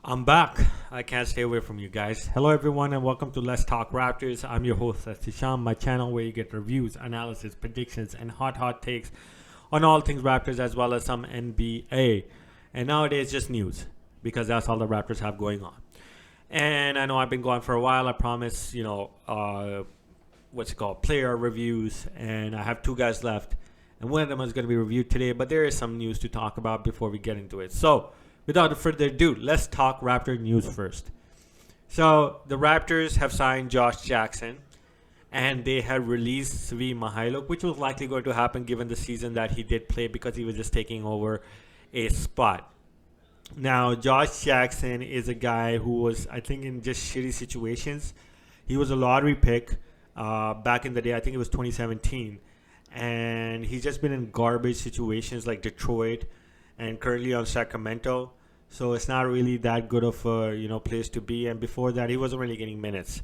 I'm back. I can't stay away from you guys. Hello, everyone, and welcome to Let's Talk Raptors. I'm your host, Sasham, my channel where you get reviews, analysis, predictions, and hot takes on all things Raptors as well as some NBA. And nowadays, just news because that's all the Raptors have going on. And I know I've been gone for a while. I promise, player reviews, and I have two guys left, and one of them is going to be reviewed today. But there is some news to talk about before we get into it. So, without further ado, let's talk Raptor news first. So the Raptors have signed Josh Jackson, and they have released Svi Mihailuk, which was likely going to happen given the season that he did play because he was just taking over a spot. Now, Josh Jackson is a guy who was, I think, in just shitty situations. He was a lottery pick back in the day. I think it was 2017. And he's just been in garbage situations like Detroit and currently on Sacramento. So it's not really that good of a place to be. And before that, he wasn't really getting minutes.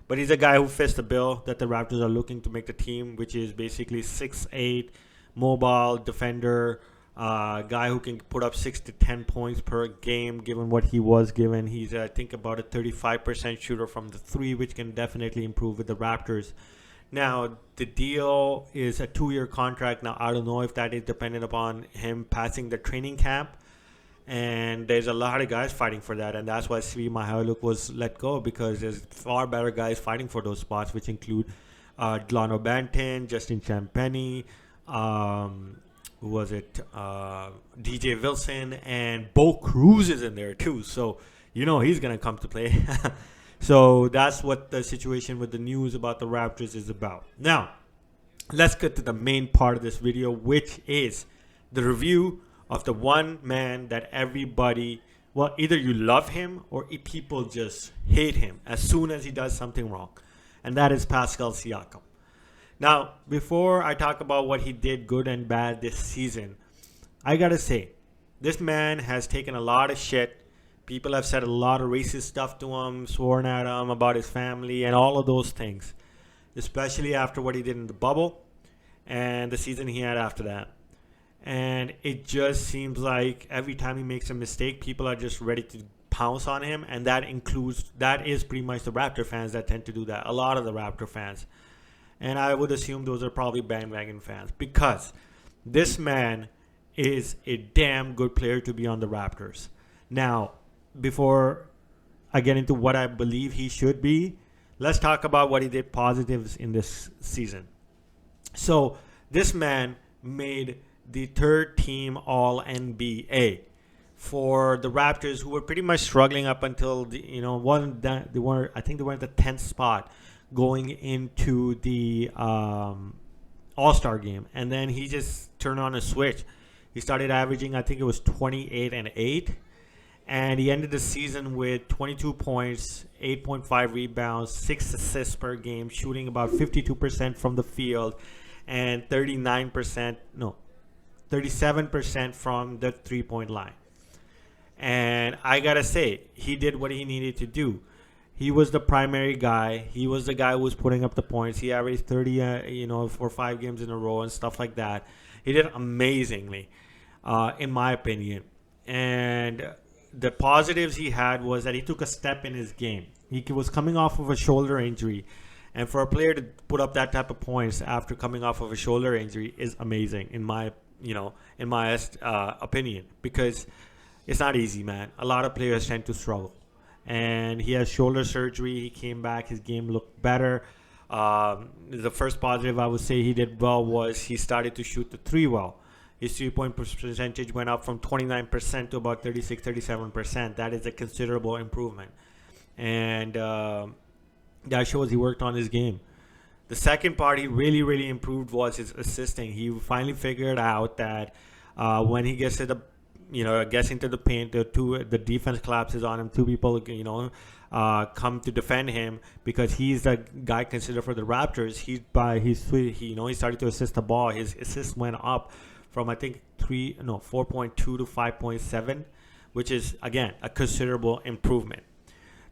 But he's a guy who fits the bill that the Raptors are looking to make the team, which is basically 6'8", mobile defender, guy who can put up 6 to 10 points per game, given what he was given. He's, I think, about a 35% shooter from the three, which can definitely improve with the Raptors. Now, the deal is a 2-year contract. Now, I don't know if that is dependent upon him passing the training camp. And there's a lot of guys fighting for that. And that's why Svi Mihailuk was let go, because there's far better guys fighting for those spots, which include Delano Banton, Justin Champagny, DJ Wilson, and Bo Cruz is in there too. So, he's going to come to play. So that's what the situation with the news about the Raptors is about. Now, let's get to the main part of this video, which is the review of the one man that everybody, well, either you love him or people just hate him as soon as he does something wrong. And that is Pascal Siakam. Now, before I talk about what he did good and bad this season, I got to say, this man has taken a lot of shit. People have said a lot of racist stuff to him, sworn at him about his family and all of those things, especially after what he did in the bubble and the season he had after that. And it just seems like every time he makes a mistake, people are just ready to pounce on him. And that is pretty much the Raptor fans that tend to do that. A lot of the Raptor fans. And I would assume those are probably bandwagon fans, because this man is a damn good player to be on the Raptors. Now, before I get into what I believe he should be, let's talk about what he did positives in this season. So this man made the third team All NBA for the Raptors, who were pretty much struggling up until I think they were at the 10th spot going into the All-Star game, and then he just turned on a switch. He started averaging, I think it was 28 and 8. And he ended the season with 22 points, 8.5 rebounds, 6 assists per game, shooting about 52% from the field, and 37% from the three-point line. And I got to say, he did what he needed to do. He was the primary guy. He was the guy who was putting up the points. He averaged 30, for 5 games in a row and stuff like that. He did amazingly, in my opinion. And the positives he had was that he took a step in his game. He was coming off of a shoulder injury. And for a player to put up that type of points after coming off of a shoulder injury is amazing, in my opinion, because it's not easy, man. A lot of players tend to struggle. And he has shoulder surgery. He came back. His game looked better. The first positive I would say he did well was he started to shoot the three well. His 3-point percentage went up from 29% to about 36-37%. That is a considerable improvement. And that shows he worked on his game. The second part he really, really improved was his assisting. He finally figured out that when he gets to gets into the paint, the defense collapses on him. Two people, come to defend him because he's the guy considered for the Raptors. He started to assist the ball. His assists went up from, I think, 4.2 to 5.7, which is, again, a considerable improvement.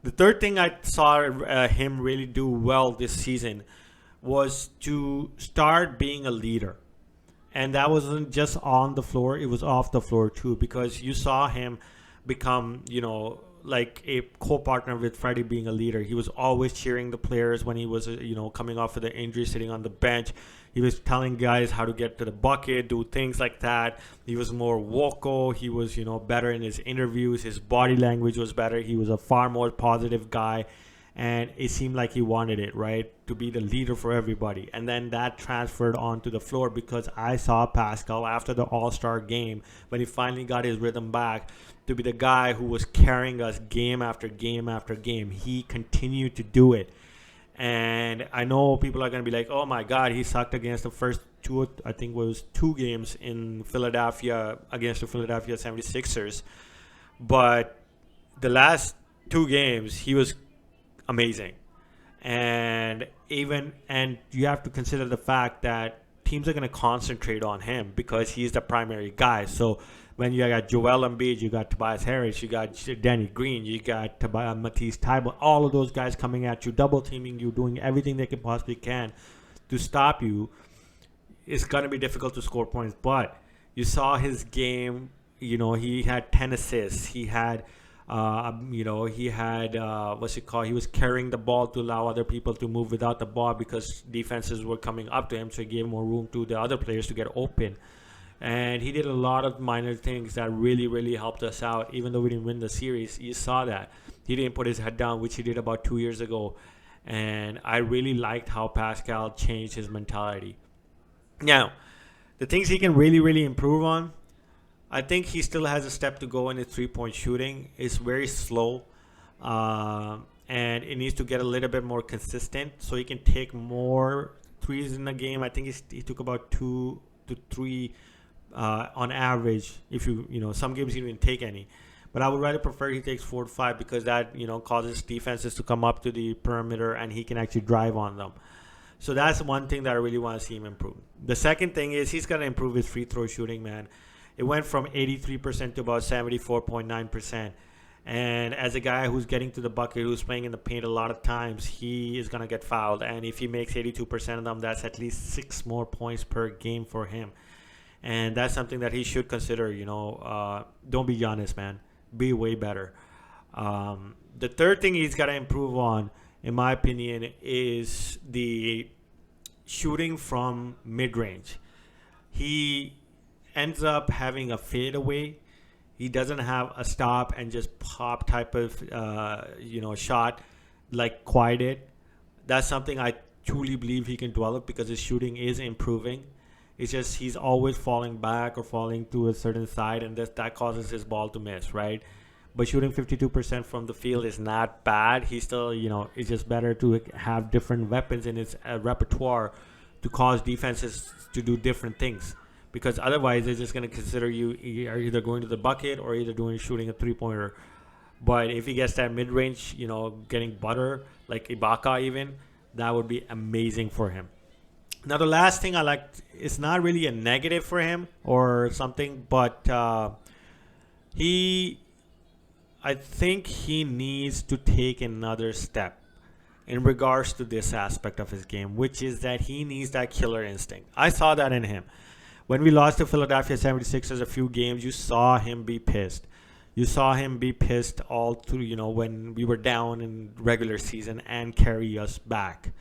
The third thing I saw him really do well this season was to start being a leader. And that wasn't just on the floor, it was off the floor too, because you saw him become, like a co-partner with Freddie being a leader. He was always cheering the players when he was, coming off of the injury, sitting on the bench. He was telling guys how to get to the bucket, do things like that. He was more vocal. He was, better in his interviews. His body language was better. He was a far more positive guy. And it seemed like he wanted it, right? To be the leader for everybody. And then that transferred onto the floor because I saw Pascal after the All-Star game, when he finally got his rhythm back, to be the guy who was carrying us game after game after game. He continued to do it. And I know people are going to be like, oh my God, he sucked against the first two, I think it was 2 games in Philadelphia against the Philadelphia 76ers. But the last 2 games, he was amazing. And you have to consider the fact that teams are going to concentrate on him because he's the primary guy. So when you got Joel Embiid, you got Tobias Harris, you got Danny Green, you got Matisse Thybulle, all of those guys coming at you, double teaming you, doing everything they can possibly can to stop you, it's going to be difficult to score points. But you saw his game, he had 10 assists. He had what's it called? He was carrying the ball to allow other people to move without the ball because defenses were coming up to him, so he gave more room to the other players to get open. And he did a lot of minor things that really, really helped us out. Even though we didn't win the series, you saw that. He didn't put his head down, which he did about 2 years ago. And I really liked how Pascal changed his mentality. Now, the things he can really, really improve on, I think he still has a step to go in his three-point shooting. It's very slow, and it needs to get a little bit more consistent so he can take more threes in the game. I think he took about 2 to 3 on average. If some games he didn't take any, but I would rather prefer he takes 4 to 5 because that causes defenses to come up to the perimeter and he can actually drive on them. So that's one thing that I really want to see him improve. The second thing is he's got to improve his free throw shooting, man. It went from 83% to about 74.9%. And as a guy who's getting to the bucket, who's playing in the paint a lot of times, he is going to get fouled. And if he makes 82% of them, that's at least 6 more points per game for him. And that's something that he should consider, don't be Giannis, man. Be way better. The third thing he's got to improve on, in my opinion, is the shooting from mid-range. He ends up having a fadeaway. He doesn't have a stop and just pop type of shot like Kawhi did. That's something I truly believe he can develop because his shooting is improving. It's just he's always falling back or falling to a certain side, and that causes his ball to miss, right? But shooting 52% from the field is not bad. He's still, it's just better to have different weapons in his repertoire to cause defenses to do different things. Because otherwise, they're just going to consider you are either going to the bucket or either shooting a three-pointer. But if he gets that mid-range, getting butter, like Ibaka even, that would be amazing for him. Now, the last thing I like, it's not really a negative for him or something, but I think he needs to take another step in regards to this aspect of his game, which is that he needs that killer instinct. I saw that in him. When we lost to Philadelphia 76ers a few games, you saw him be pissed. You saw him be pissed all through, when we were down in regular season and carry us back.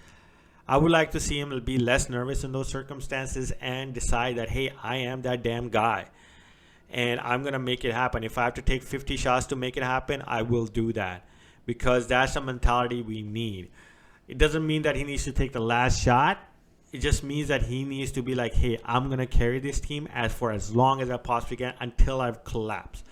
I would like to see him be less nervous in those circumstances and decide that, hey, I am that damn guy. And I'm going to make it happen. If I have to take 50 shots to make it happen, I will do that. Because that's a mentality we need. It doesn't mean that he needs to take the last shot. It just means that he needs to be like, hey, I'm going to carry this team for as long as I possibly can until I've collapsed.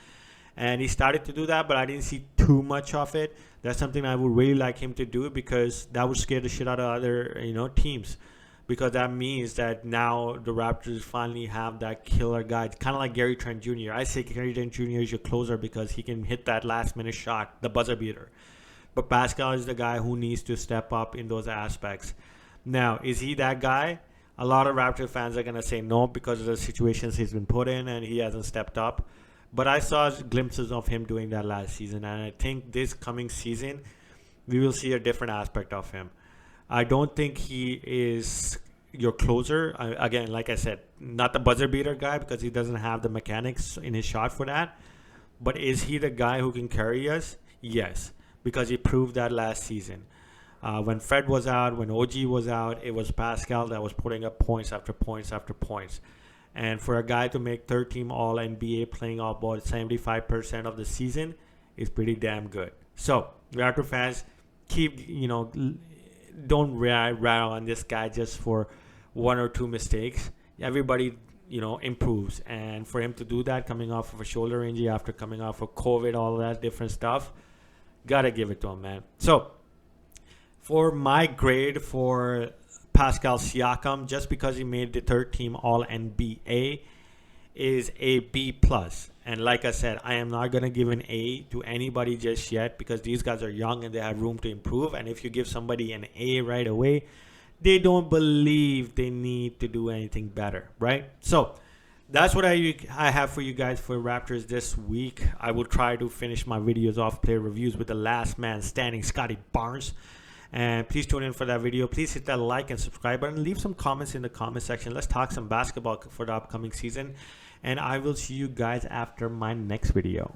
And he started to do that, but I didn't see too much of it. That's something I would really like him to do because that would scare the shit out of other teams. Because that means that now the Raptors finally have that killer guy. It's kind of like Gary Trent Jr. I say Gary Trent Jr. is your closer because he can hit that last-minute shot, the buzzer beater. But Pascal is the guy who needs to step up in those aspects. Now, is he that guy? A lot of Raptor fans are going to say no because of the situations he's been put in and he hasn't stepped up. But I saw glimpses of him doing that last season. And I think this coming season, we will see a different aspect of him. I don't think he is your closer. Again, like I said, not the buzzer beater guy because he doesn't have the mechanics in his shot for that. But is he the guy who can carry us? Yes, because he proved that last season. When Fred was out, when OG was out, it was Pascal that was putting up points after points after points. And for a guy to make third team All NBA playing off about 75% of the season is pretty damn good. So, Raptor fans, keep, don't rattle on this guy just for one or two mistakes. Everybody, improves. And for him to do that coming off of a shoulder injury after coming off of COVID, all that different stuff, gotta give it to him, man. So, for my grade for Pascal Siakam, just because he made the third team All NBA, is a B plus. And like I said, I am not gonna give an A to anybody just yet because these guys are young and they have room to improve. And if you give somebody an A right away, they don't believe they need to do anything better, right? So that's what I have for you guys for Raptors this week. I will try to finish my videos off player reviews with the last man standing, Scotty Barnes. And please tune in for that video. Please hit that like and subscribe button. Leave some comments in the comment section. Let's talk some basketball for the upcoming season. And I will see you guys after my next video.